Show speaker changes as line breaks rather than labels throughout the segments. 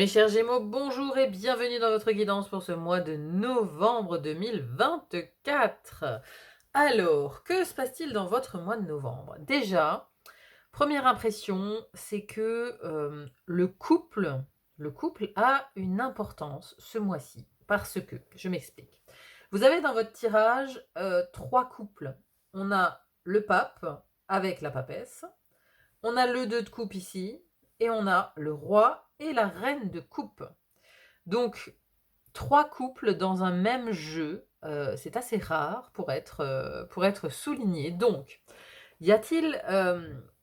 Mes chers Gémeaux, bonjour et bienvenue dans votre guidance pour ce mois de novembre 2024. Alors, que se passe-t-il dans votre mois de novembre? Déjà, première impression, c'est que le couple a une importance ce mois-ci. Parce que, je m'explique. Vous avez dans votre tirage trois couples. On a le pape avec la papesse, on a le 2 de coupe ici, et on a le roi et la reine de coupe. Donc, trois couples dans un même jeu, c'est assez rare pour être souligné. Donc, y a-t-il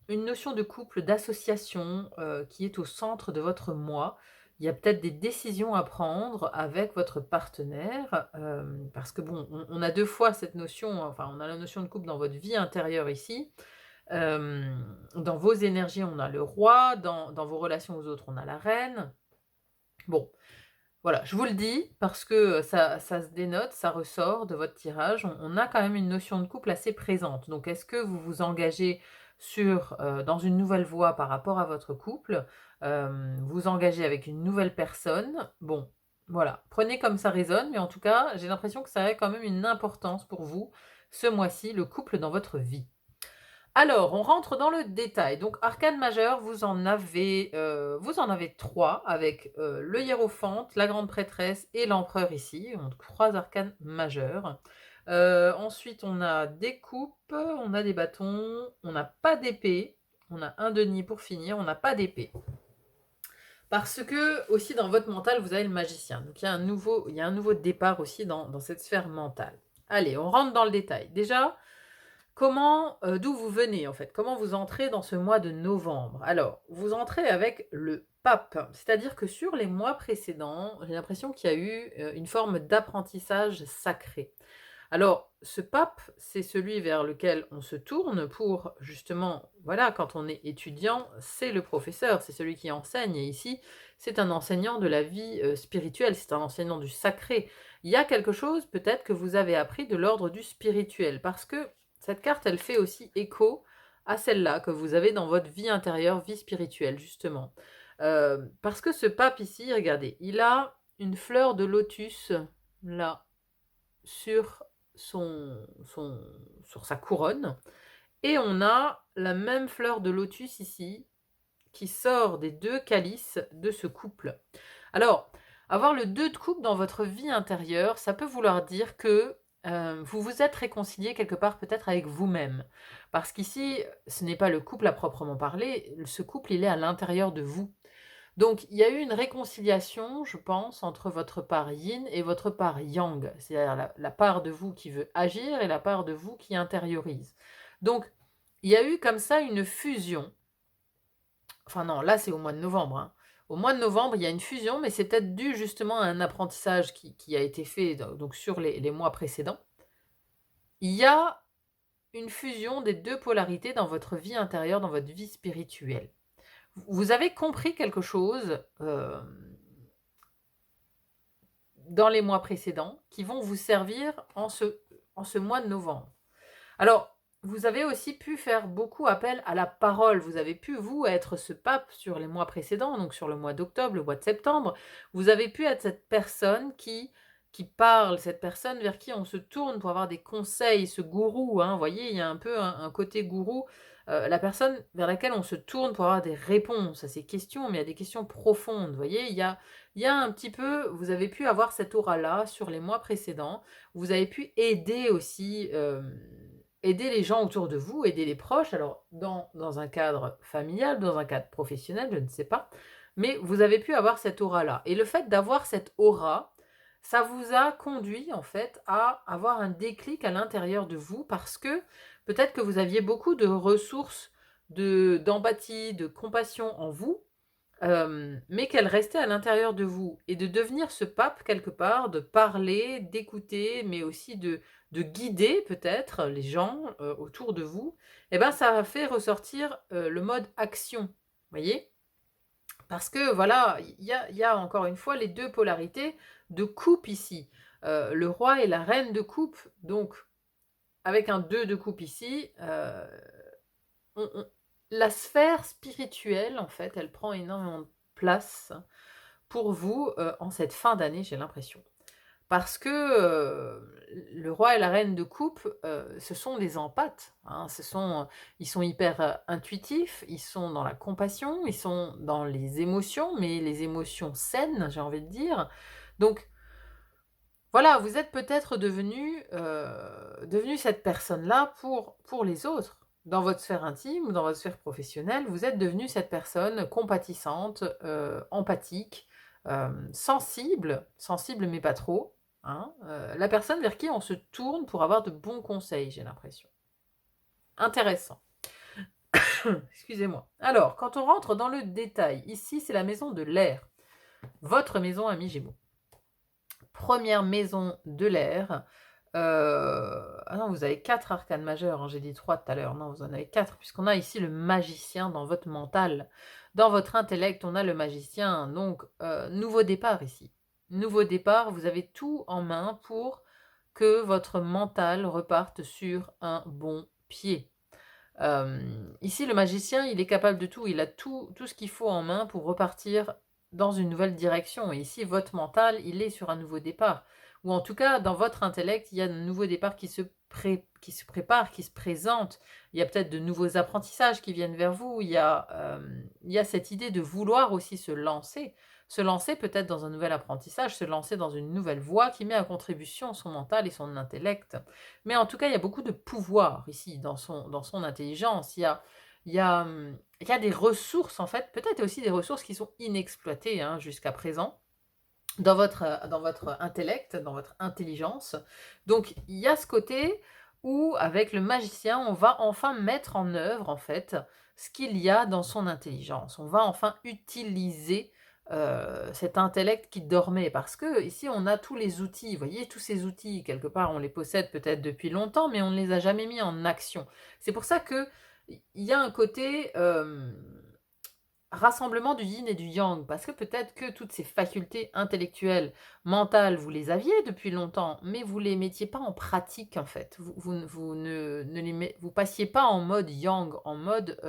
une notion de couple, d'association qui est au centre de votre mois? Il y a peut-être des décisions à prendre avec votre partenaire, parce que bon, on a deux fois cette notion, enfin, on a la notion de couple dans votre vie intérieure ici. Dans vos énergies, on a le roi, dans vos relations aux autres, on a la reine. Bon, voilà, je vous le dis parce que ça se dénote, ça ressort de votre tirage. On a quand même une notion de couple assez présente. Donc est-ce que vous vous engagez dans une nouvelle voie par rapport à votre couple? Vous engagez avec une nouvelle personne? Bon, voilà, prenez comme ça résonne, mais en tout cas, j'ai l'impression que ça a quand même une importance pour vous, ce mois-ci, le couple dans votre vie. Alors, on rentre dans le détail. Donc, arcane majeur, vous en avez trois avec le hiérophante, la grande prêtresse et l'empereur ici. Donc, trois arcanes majeurs. Ensuite, on a des coupes, on a des bâtons, on n'a pas d'épée. On a un denier pour finir, on n'a pas d'épée. Parce que, aussi, dans votre mental, vous avez le magicien. Donc, il y a un nouveau départ aussi dans cette sphère mentale. Allez, on rentre dans le détail. Déjà, d'où vous venez en fait? Comment vous entrez dans ce mois de novembre? Alors, vous entrez avec le pape, c'est-à-dire que sur les mois précédents, j'ai l'impression qu'il y a eu une forme d'apprentissage sacré. Alors, ce pape, c'est celui vers lequel on se tourne pour justement, voilà, quand on est étudiant, c'est le professeur, c'est celui qui enseigne. Et ici, c'est un enseignant de la vie spirituelle, c'est un enseignant du sacré. Il y a quelque chose peut-être que vous avez appris de l'ordre du spirituel, parce que cette carte, elle fait aussi écho à celle-là que vous avez dans votre vie intérieure, vie spirituelle, justement. Parce que ce pape ici, regardez, il a une fleur de lotus, là, sur sur sa couronne. Et on a la même fleur de lotus ici, qui sort des deux calices de ce couple. Alors, avoir le 2 de coupe dans votre vie intérieure, ça peut vouloir dire que vous vous êtes réconcilié quelque part peut-être avec vous-même. Parce qu'ici, ce n'est pas le couple à proprement parler, ce couple, il est à l'intérieur de vous. Donc, il y a eu une réconciliation, je pense, entre votre part yin et votre part yang, c'est-à-dire la part de vous qui veut agir et la part de vous qui intériorise. Donc, il y a eu comme ça une fusion. Enfin non, là c'est au mois de novembre, hein. Au mois de novembre, il y a une fusion, mais c'est peut-être dû justement à un apprentissage qui a été fait donc sur les mois précédents. Il y a une fusion des deux polarités dans votre vie intérieure, dans votre vie spirituelle. Vous avez compris quelque chose dans les mois précédents qui vont vous servir en ce mois de novembre. Alors, vous avez aussi pu faire beaucoup appel à la parole. Vous avez pu, vous, être ce pape sur les mois précédents, donc sur le mois d'octobre, le mois de septembre. Vous avez pu être cette personne qui parle, cette personne vers qui on se tourne pour avoir des conseils, ce gourou, hein, vous voyez, il y a un peu un côté gourou, la personne vers laquelle on se tourne pour avoir des réponses à ces questions, mais à des questions profondes, vous voyez, il y a un petit peu, vous avez pu avoir cette aura-là sur les mois précédents, vous avez pu aider aussi, aider les gens autour de vous, aider les proches, alors dans un cadre familial, dans un cadre professionnel, je ne sais pas, mais vous avez pu avoir cette aura-là. Et le fait d'avoir cette aura, ça vous a conduit en fait à avoir un déclic à l'intérieur de vous parce que peut-être que vous aviez beaucoup de ressources d'empathie, de compassion en vous, mais qu'elle restait à l'intérieur de vous. Et de devenir ce pape quelque part, de parler, d'écouter, mais aussi de guider peut-être les gens autour de vous, eh ben, ça a fait ressortir le mode action. Vous voyez? Parce que voilà, il y a encore une fois les deux polarités de coupe ici. Le roi et la reine de coupe, donc avec un 2 de coupe ici, la sphère spirituelle, en fait, elle prend énormément de place pour vous en cette fin d'année, j'ai l'impression. Parce que le roi et la reine de coupe, ce sont des empathes, hein. Ils sont hyper intuitifs, ils sont dans la compassion, ils sont dans les émotions, mais les émotions saines, j'ai envie de dire. Donc voilà, vous êtes peut-être devenu cette personne-là pour les autres. Dans votre sphère intime ou dans votre sphère professionnelle, vous êtes devenu cette personne compatissante, empathique, sensible mais pas trop, hein, la personne vers qui on se tourne pour avoir de bons conseils, j'ai l'impression. Intéressant. Excusez-moi. Alors, quand on rentre dans le détail, ici, c'est la maison de l'air. Votre maison, ami Gémeaux. Première maison de l'air. Ah non, vous avez 4 arcanes majeurs, hein, j'ai dit 3 tout à l'heure. Non, vous en avez 4 puisqu'on a ici le magicien dans votre mental. Dans votre intellect, on a le magicien. Donc, nouveau départ ici. Nouveau départ, vous avez tout en main pour que votre mental reparte sur un bon pied. Ici, le magicien, il est capable de tout. Il a tout ce qu'il faut en main pour repartir dans une nouvelle direction. Et ici, votre mental, il est sur un nouveau départ. Ou en tout cas, dans votre intellect, il y a un nouveau départ qui se prépare, qui se présente. Il y a peut-être de nouveaux apprentissages qui viennent vers vous. Il y a cette idée de vouloir aussi se lancer. Se lancer peut-être dans un nouvel apprentissage, se lancer dans une nouvelle voie qui met à contribution son mental et son intellect. Mais en tout cas, il y a beaucoup de pouvoir ici dans son intelligence. Il y a des ressources, en fait, peut-être aussi des ressources qui sont inexploitées hein, jusqu'à présent dans votre intellect, dans votre intelligence. Donc, il y a ce côté où, avec le magicien, on va enfin mettre en œuvre, en fait, ce qu'il y a dans son intelligence. On va enfin utiliser cet intellect qui dormait. Parce que ici, on a tous les outils. Vous voyez, tous ces outils, quelque part, on les possède peut-être depuis longtemps, mais on ne les a jamais mis en action. C'est pour ça que il y a un côté rassemblement du yin et du yang, parce que peut-être que toutes ces facultés intellectuelles, mentales, vous les aviez depuis longtemps, mais vous les mettiez pas en pratique en fait. Vous passiez pas en mode yang, en mode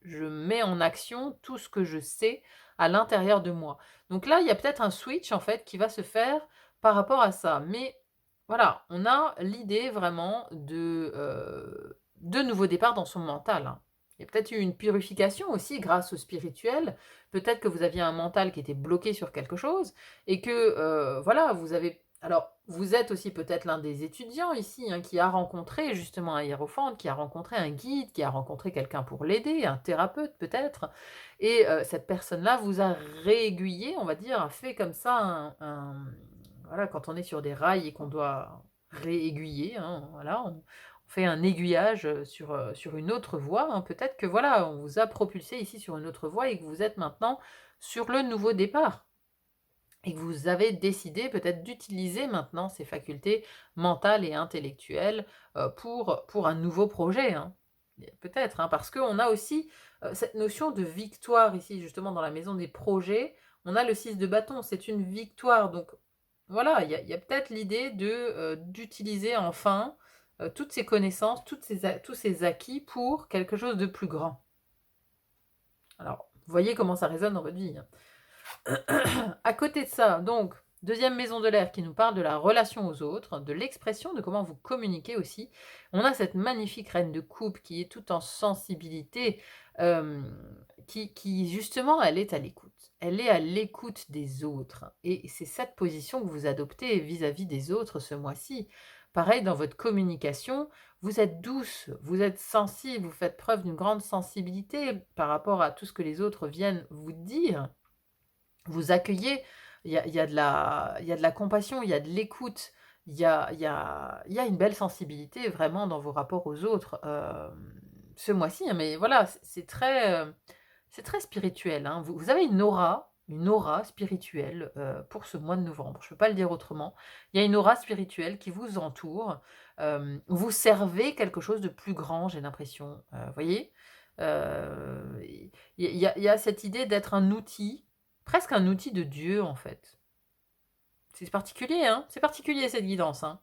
je mets en action tout ce que je sais à l'intérieur de moi. Donc là, il y a peut-être un switch en fait qui va se faire par rapport à ça. Mais voilà, on a l'idée vraiment de nouveaux départs dans son mental, hein. Il y a peut-être eu une purification aussi grâce au spirituel. Peut-être que vous aviez un mental qui était bloqué sur quelque chose et que, voilà, vous avez... Alors, vous êtes aussi peut-être l'un des étudiants ici hein, qui a rencontré justement un hiérophante, qui a rencontré un guide, qui a rencontré quelqu'un pour l'aider, un thérapeute peut-être. Et cette personne-là vous a réaiguillé, on va dire, a fait comme ça voilà, quand on est sur des rails et qu'on doit réaiguiller, hein, voilà, on fait un aiguillage sur une autre voie, hein. Peut-être que voilà, on vous a propulsé ici sur une autre voie et que vous êtes maintenant sur le nouveau départ. Et que vous avez décidé peut-être d'utiliser maintenant ces facultés mentales et intellectuelles pour un nouveau projet, hein. Peut-être, hein, parce qu'on a aussi cette notion de victoire ici, justement dans la maison des projets. On a le 6 de bâton, c'est une victoire. Donc voilà, il y a peut-être l'idée d'utiliser enfin toutes ces connaissances, tous ces acquis pour quelque chose de plus grand. Alors, vous voyez comment ça résonne dans votre vie, hein. À côté de ça, donc, deuxième maison de l'air qui nous parle de la relation aux autres, de l'expression, de comment vous communiquez aussi. On a cette magnifique reine de coupe qui est toute en sensibilité, qui justement, elle est à l'écoute. Elle est à l'écoute des autres. Et c'est cette position que vous adoptez vis-à-vis des autres ce mois-ci. Pareil, dans votre communication, vous êtes douce, vous êtes sensible, vous faites preuve d'une grande sensibilité par rapport à tout ce que les autres viennent vous dire. Vous accueillez, il y a de la compassion, il y a de l'écoute, il y a une belle sensibilité vraiment dans vos rapports aux autres ce mois-ci, hein, mais voilà, c'est très spirituel, hein. Vous avez une aura spirituelle pour ce mois de novembre, je ne peux pas le dire autrement. Il y a une aura spirituelle qui vous entoure. Vous servez quelque chose de plus grand, j'ai l'impression. Vous voyez. Il y a cette idée d'être un outil, presque un outil de Dieu en fait. C'est particulier, hein, c'est particulier cette guidance, hein.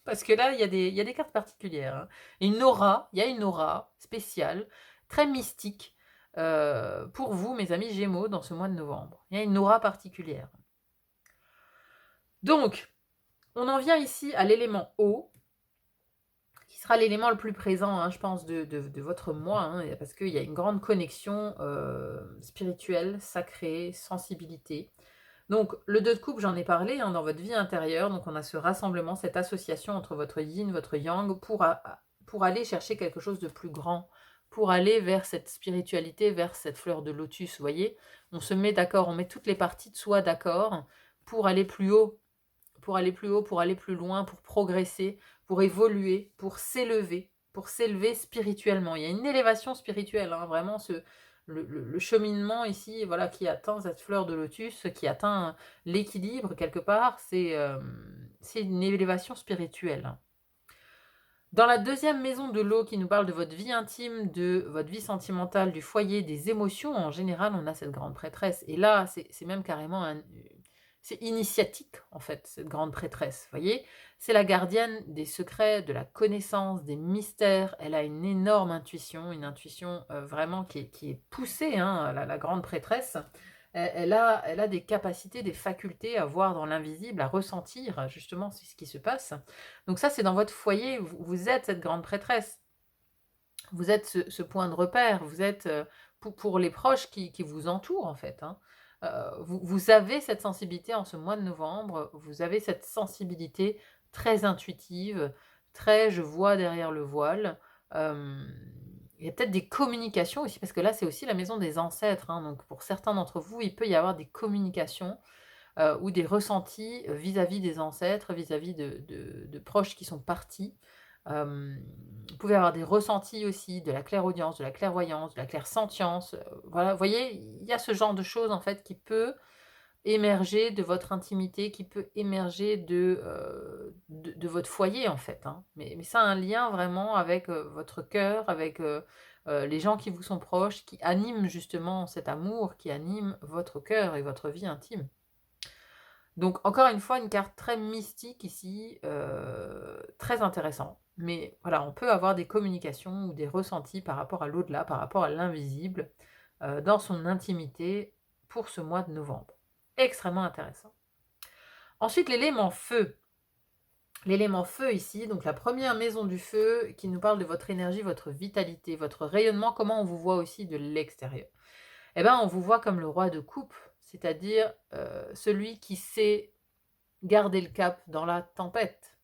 Parce que là, il y a des cartes particulières, hein. Il y a une aura spéciale, très mystique, pour vous, mes amis Gémeaux, dans ce mois de novembre. Il y a une aura particulière. Donc, on en vient ici à l'élément eau, qui sera l'élément le plus présent, hein, je pense, de votre mois, hein, parce qu'il y a une grande connexion spirituelle, sacrée, sensibilité. Donc, le 2 de coupe, j'en ai parlé, hein, dans votre vie intérieure. Donc, on a ce rassemblement, cette association entre votre yin, votre yang, pour aller chercher quelque chose de plus grand, pour aller vers cette spiritualité, vers cette fleur de lotus, vous voyez. On se met d'accord, on met toutes les parties de soi d'accord pour aller plus haut, pour aller plus haut, pour aller plus loin, pour progresser, pour évoluer, pour s'élever spirituellement. Il y a une élévation spirituelle, hein, vraiment le cheminement ici, voilà, qui atteint cette fleur de lotus, qui atteint l'équilibre quelque part, c'est une élévation spirituelle. Dans la deuxième maison de l'eau qui nous parle de votre vie intime, de votre vie sentimentale, du foyer, des émotions, en général, on a cette grande prêtresse. Et là, c'est même carrément c'est initiatique, en fait, cette grande prêtresse. Vous voyez, c'est la gardienne des secrets, de la connaissance, des mystères. Elle a une énorme intuition, une intuition vraiment qui est poussée, hein, la grande prêtresse. Elle a des capacités, des facultés à voir dans l'invisible, à ressentir justement ce qui se passe. Donc ça, c'est dans votre foyer, vous êtes cette grande prêtresse. Vous êtes ce point de repère, vous êtes pour les proches qui vous entourent en fait. Hein. Vous avez cette sensibilité en ce mois de novembre, vous avez cette sensibilité très intuitive, très je vois derrière le voile. Il y a peut-être des communications aussi, parce que là, c'est aussi la maison des ancêtres. Hein, donc, pour certains d'entre vous, il peut y avoir des communications ou des ressentis vis-à-vis des ancêtres, vis-à-vis de proches qui sont partis. Vous pouvez avoir des ressentis aussi, de la clairaudience, de la clairvoyance, de la clairsentience. Voilà, vous voyez, il y a ce genre de choses, en fait, qui peut émerger de votre intimité, qui peut émerger de votre foyer en fait. Hein. Mais ça a un lien vraiment avec votre cœur, avec les gens qui vous sont proches, qui animent justement cet amour, qui anime votre cœur et votre vie intime. Donc encore une fois, une carte très mystique ici, très intéressant. Mais voilà, on peut avoir des communications ou des ressentis par rapport à l'au-delà, par rapport à l'invisible, dans son intimité pour ce mois de novembre. Extrêmement intéressant. Ensuite, l'élément feu. L'élément feu ici, donc la première maison du feu qui nous parle de votre énergie, votre vitalité, votre rayonnement, comment on vous voit aussi de l'extérieur. Eh bien, on vous voit comme le roi de coupe, c'est-à-dire celui qui sait garder le cap dans la tempête.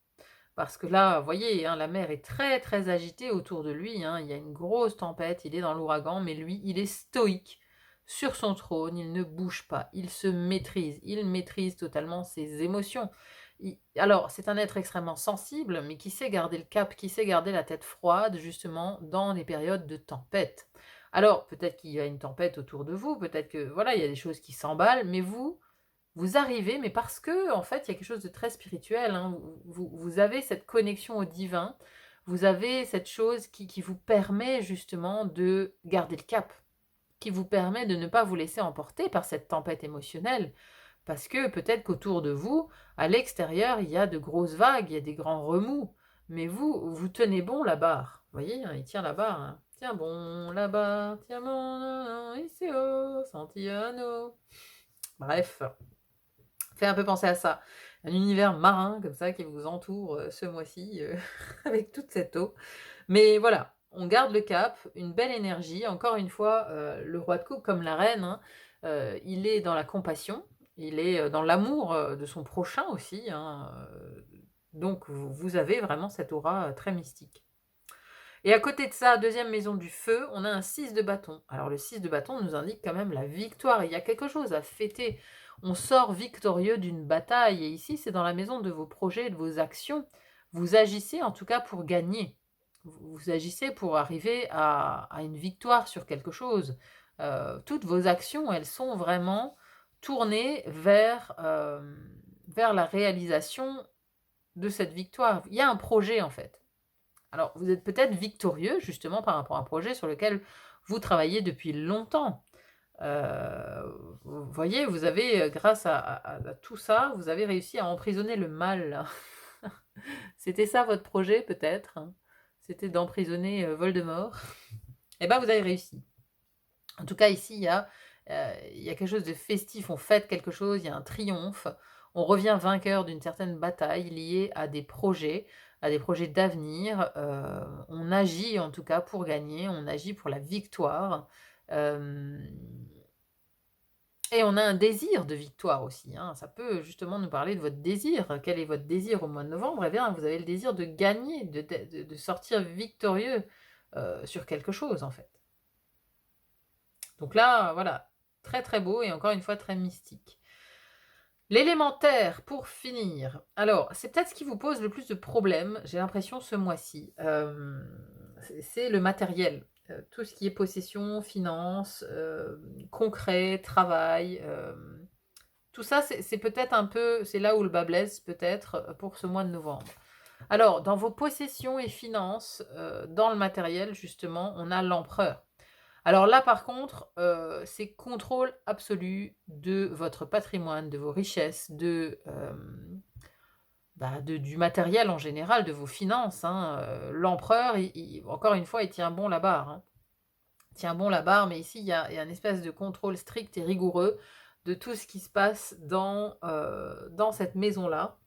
Parce que là, vous voyez, hein, la mer est très très agitée autour de lui, hein, il y a une grosse tempête, il est dans l'ouragan, mais lui, il est stoïque sur son trône, il ne bouge pas, il se maîtrise, il maîtrise totalement ses émotions. Alors, c'est un être extrêmement sensible, mais qui sait garder le cap, qui sait garder la tête froide, justement, dans les périodes de tempête. Alors, peut-être qu'il y a une tempête autour de vous, peut-être que, voilà, il y a des choses qui s'emballent, mais vous arrivez, mais parce que, en fait, il y a quelque chose de très spirituel, hein, vous avez cette connexion au divin, vous avez cette chose qui vous permet, justement, de garder le cap, qui vous permet de ne pas vous laisser emporter par cette tempête émotionnelle. Parce que peut-être qu'autour de vous, à l'extérieur, il y a de grosses vagues, il y a des grands remous. Mais vous tenez bon la barre. Vous voyez, hein, il tient la barre. Hein. Tiens bon la barre, tiens bon, ici oh, Santiano. Bref, fait un peu penser à ça. Un univers marin comme ça qui vous entoure ce mois-ci avec toute cette eau. Mais voilà, on garde le cap, une belle énergie. Encore une fois, le roi de coupe comme la reine, hein, il est dans la compassion, il est dans l'amour de son prochain aussi. Hein, donc vous avez vraiment cette aura très mystique. Et à côté de ça, deuxième maison du feu, on a un 6 de bâton. Alors le 6 de bâton nous indique quand même la victoire. Il y a quelque chose à fêter. On sort victorieux d'une bataille. Et ici, c'est dans la maison de vos projets, de vos actions. Vous agissez en tout cas pour gagner. Vous agissez pour arriver à une victoire sur quelque chose. Toutes vos actions, elles sont vraiment tournées vers la réalisation de cette victoire. Il y a un projet en fait. Alors, vous êtes peut-être victorieux justement par rapport à un projet sur lequel vous travaillez depuis longtemps. Vous voyez, vous avez, grâce à tout ça, vous avez réussi à emprisonner le mal. C'était ça votre projet peut-être, hein. C'était d'emprisonner Voldemort. Eh bien, vous avez réussi. En tout cas, ici, il y a quelque chose de festif, on fête quelque chose, il y a un triomphe, on revient vainqueur d'une certaine bataille liée à des projets d'avenir, on agit en tout cas pour gagner, on agit pour la victoire, hem et on a un désir de victoire aussi, hein. Ça peut justement nous parler de votre désir. Quel est votre désir au mois de novembre? Eh bien, vous avez le désir de gagner, de sortir victorieux, sur quelque chose, en fait. Donc là, voilà, très, très beau et encore une fois très mystique. L'élémentaire, pour finir. Alors, c'est peut-être ce qui vous pose le plus de problèmes, j'ai l'impression, ce mois-ci. C'est le matériel. Tout ce qui est possession, finance, concret, travail, tout ça, c'est peut-être un peu c'est là où le bât blesse peut-être, pour ce mois de novembre. Alors, dans vos possessions et finances, dans le matériel justement, on a l'empereur. Alors là, par contre, c'est contrôle absolu de votre patrimoine, de vos richesses, du matériel en général, de vos finances, hein, l'empereur, il encore une fois, il tient bon la barre, hein. Il tient bon la barre, mais ici, il y a une espèce de contrôle strict et rigoureux de tout ce qui se passe dans cette maison-là.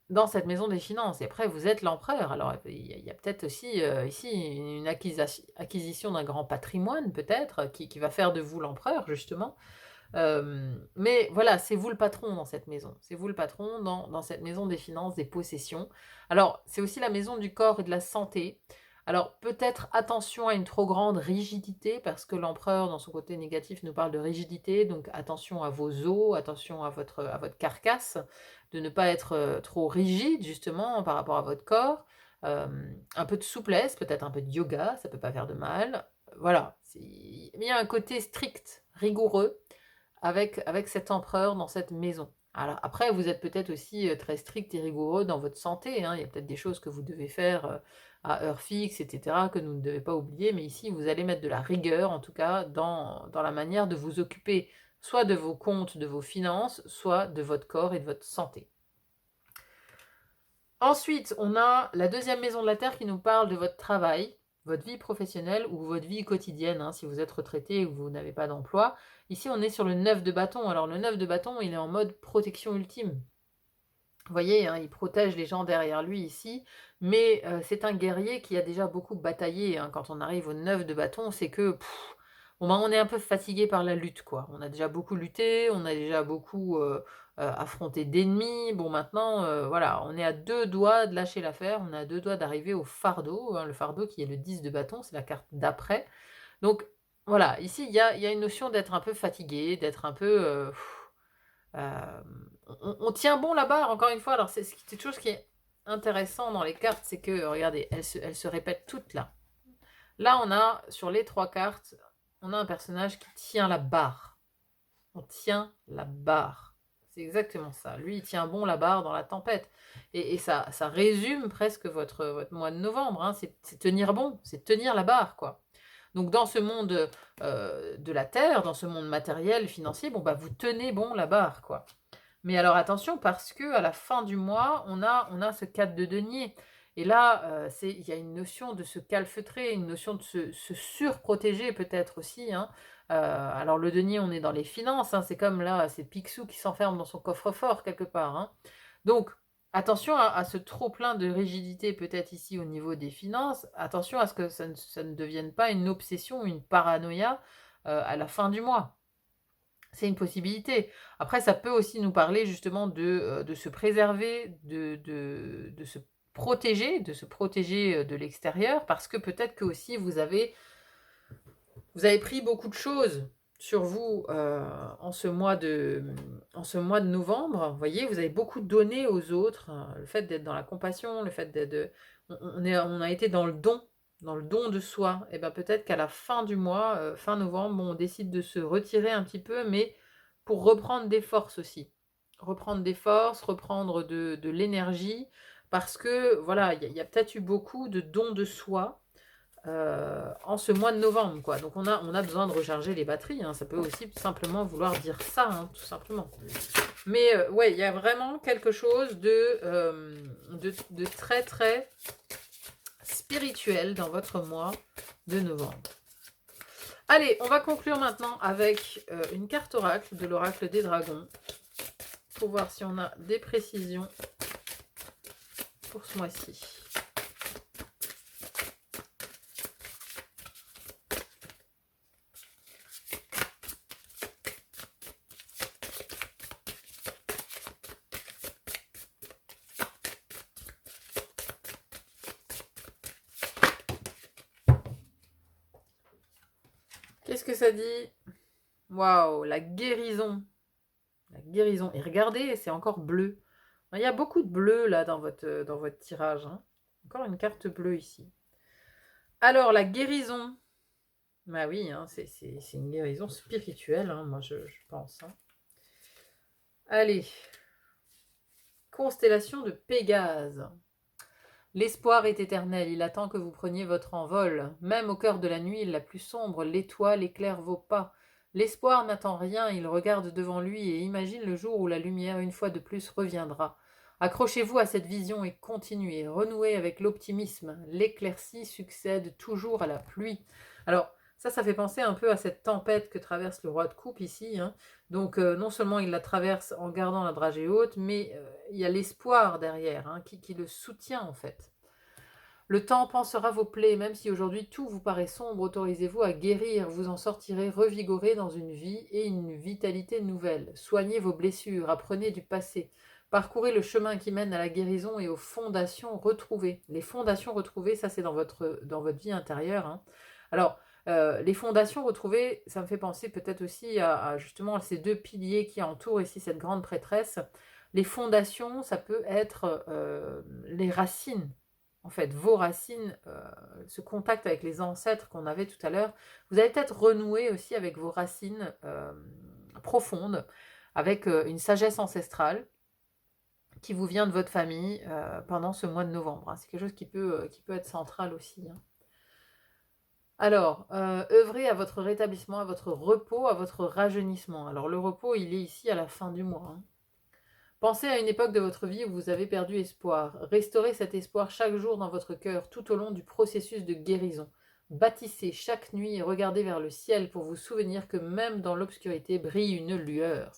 Dans cette maison des finances et après vous êtes l'empereur. Alors il y a peut-être aussi, ici une acquisition d'un grand patrimoine peut-être, qui va faire de vous l'empereur justement. Mais voilà, c'est vous le patron dans cette maison. C'est vous le patron dans cette maison des finances, des possessions. Alors, c'est aussi la maison du corps et de la santé. Alors, peut-être attention à une trop grande rigidité, parce que l'empereur, dans son côté négatif, nous parle de rigidité. Donc, attention à vos os, attention à votre carcasse, de ne pas être trop rigide, justement, par rapport à votre corps. Un peu de souplesse, peut-être un peu de yoga, ça peut pas faire de mal. Voilà, il y a un côté strict, rigoureux, avec cet empereur dans cette maison. Alors après, vous êtes peut-être aussi très strict et rigoureux dans votre santé, hein. Il y a peut-être des choses que vous devez faire à heure fixe, etc., que nous ne devez pas oublier, mais ici, vous allez mettre de la rigueur, en tout cas, dans la manière de vous occuper, soit de vos comptes, de vos finances, soit de votre corps et de votre santé. Ensuite, on a la deuxième maison de la Terre qui nous parle de votre travail, votre vie professionnelle ou votre vie quotidienne, hein, si vous êtes retraité ou vous n'avez pas d'emploi. Ici, on est sur le 9 de bâton. Alors, le 9 de bâton, il est en mode protection ultime. Vous voyez, hein, il protège les gens derrière lui ici, mais c'est un guerrier qui a déjà beaucoup bataillé, hein. Quand on arrive au 9 de bâton, c'est que bon, ben, on est un peu fatigué par la lutte, quoi. On a déjà beaucoup lutté, on a déjà beaucoup affronté d'ennemis. Bon, maintenant, voilà, on est à deux doigts de lâcher l'affaire, on est à deux doigts d'arriver au fardeau, hein, le fardeau qui est le 10 de bâton, c'est la carte d'après. Donc, voilà, ici, il y a une notion d'être un peu fatigué, d'être un peu... on tient bon la barre, encore une fois. Alors, c'est quelque chose qui est intéressant dans les cartes, c'est que, regardez, elles se répètent toutes là. Là, on a, sur les trois cartes, on a un personnage qui tient la barre. On tient la barre. C'est exactement ça. Lui, il tient bon la barre dans la tempête. Et ça résume presque votre mois de novembre, hein. C'est tenir bon, c'est tenir la barre, quoi. Donc, dans ce monde de la Terre, dans ce monde matériel, financier, bon, bah, vous tenez bon la barre, quoi. Mais alors attention, parce que à la fin du mois, on a ce 4 de denier. Et là, il y a une notion de se calfeutrer, une notion de se surprotéger peut-être aussi, hein. Alors le denier, on est dans les finances, hein, c'est comme là, c'est Picsou qui s'enferme dans son coffre-fort quelque part, hein. Donc, attention à ce trop-plein de rigidité peut-être ici au niveau des finances. Attention à ce que ça ne devienne pas une obsession, une paranoïa à la fin du mois. C'est une possibilité. Après, ça peut aussi nous parler justement de se préserver, de se protéger de l'extérieur, parce que peut-être que aussi vous avez pris beaucoup de choses sur vous en ce mois de novembre. Vous voyez, vous avez beaucoup donné aux autres, hein. Le fait d'être dans la compassion, le fait on a été dans le don de soi. Et bien peut-être qu'à la fin du mois, fin novembre, on décide de se retirer un petit peu, mais pour reprendre des forces aussi. Reprendre des forces, reprendre de l'énergie, parce que voilà, il y a peut-être eu beaucoup de dons de soi en ce mois de novembre, quoi. Donc on a besoin de recharger les batteries, hein. Ça peut aussi simplement vouloir dire ça, hein, tout simplement. Mais ouais, il y a vraiment quelque chose de très très spirituel dans votre mois de novembre. Allez, on va conclure maintenant avec une carte oracle de l'oracle des dragons pour voir si on a des précisions pour ce mois-ci. Qu'est-ce que ça dit? Waouh, la guérison. La guérison. Et regardez, c'est encore bleu. Il y a beaucoup de bleu là dans votre tirage. Hein. Encore une carte bleue ici. Alors, la guérison. Bah oui, hein, c'est une guérison spirituelle, hein, moi je pense. Hein. Allez. Constellation de Pégase. L'espoir est éternel, il attend que vous preniez votre envol. Même au cœur de la nuit la plus sombre, l'étoile éclaire vos pas. L'espoir n'attend rien, il regarde devant lui et imagine le jour où la lumière, une fois de plus, reviendra. Accrochez-vous à cette vision et continuez, renouez avec l'optimisme. L'éclaircie succède toujours à la pluie. Alors, ça fait penser un peu à cette tempête que traverse le roi de coupe ici. Hein. Donc, non seulement il la traverse en gardant la dragée haute, mais il y a l'espoir derrière hein, qui le soutient en fait. Le temps pansera vos plaies, même si aujourd'hui tout vous paraît sombre, autorisez-vous à guérir, vous en sortirez revigoré dans une vie et une vitalité nouvelle. Soignez vos blessures, apprenez du passé, parcourez le chemin qui mène à la guérison et aux fondations retrouvées. Les fondations retrouvées, ça c'est dans votre vie intérieure. Hein. Alors, les fondations retrouvées, ça me fait penser peut-être aussi à justement ces deux piliers qui entourent ici cette grande prêtresse. Les fondations, ça peut être les racines. En fait, vos racines, ce contact avec les ancêtres qu'on avait tout à l'heure, vous allez peut-être renouer aussi avec vos racines profondes, avec une sagesse ancestrale qui vous vient de votre famille pendant ce mois de novembre. Hein. C'est quelque chose qui peut être central aussi. Hein. Alors, œuvrez à votre rétablissement, à votre repos, à votre rajeunissement. Alors, le repos, il est ici à la fin du mois. Hein. Pensez à une époque de votre vie où vous avez perdu espoir. Restaurez cet espoir chaque jour dans votre cœur, tout au long du processus de guérison. Bâtissez chaque nuit et regardez vers le ciel pour vous souvenir que même dans l'obscurité brille une lueur.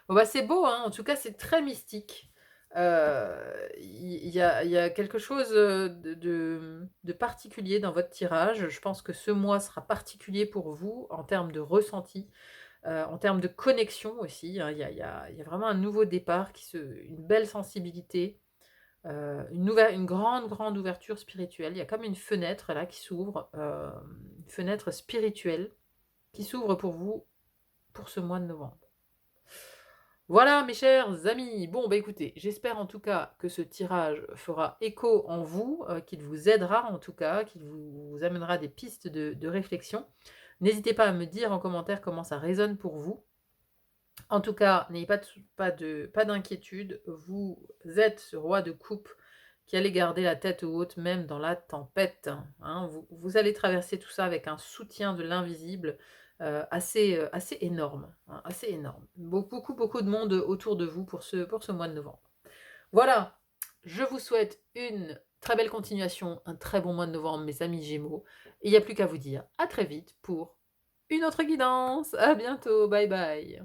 Bon bah c'est beau, hein. En tout cas c'est très mystique. Il y a quelque chose de particulier dans votre tirage. Je pense que ce mois sera particulier pour vous en termes de ressenti, en termes de connexion aussi. Hein. Il y a vraiment un nouveau départ, une belle sensibilité, une grande ouverture spirituelle. Il y a comme une fenêtre là qui s'ouvre, une fenêtre spirituelle qui s'ouvre pour vous pour ce mois de novembre. Voilà mes chers amis, bon bah écoutez, j'espère en tout cas que ce tirage fera écho en vous, qu'il vous aidera en tout cas, qu'il vous amènera des pistes de réflexion. N'hésitez pas à me dire en commentaire comment ça résonne pour vous. En tout cas, n'ayez pas d'inquiétude, vous êtes ce roi de coupe qui allait garder la tête haute même dans la tempête. Hein. Vous allez traverser tout ça avec un soutien de l'invisible, assez énorme. Hein, assez énorme. Beaucoup de monde autour de vous pour ce mois de novembre. Voilà, je vous souhaite une très belle continuation, un très bon mois de novembre, mes amis Gémeaux. Et il n'y a plus qu'à vous dire à très vite pour une autre guidance. À bientôt, bye bye.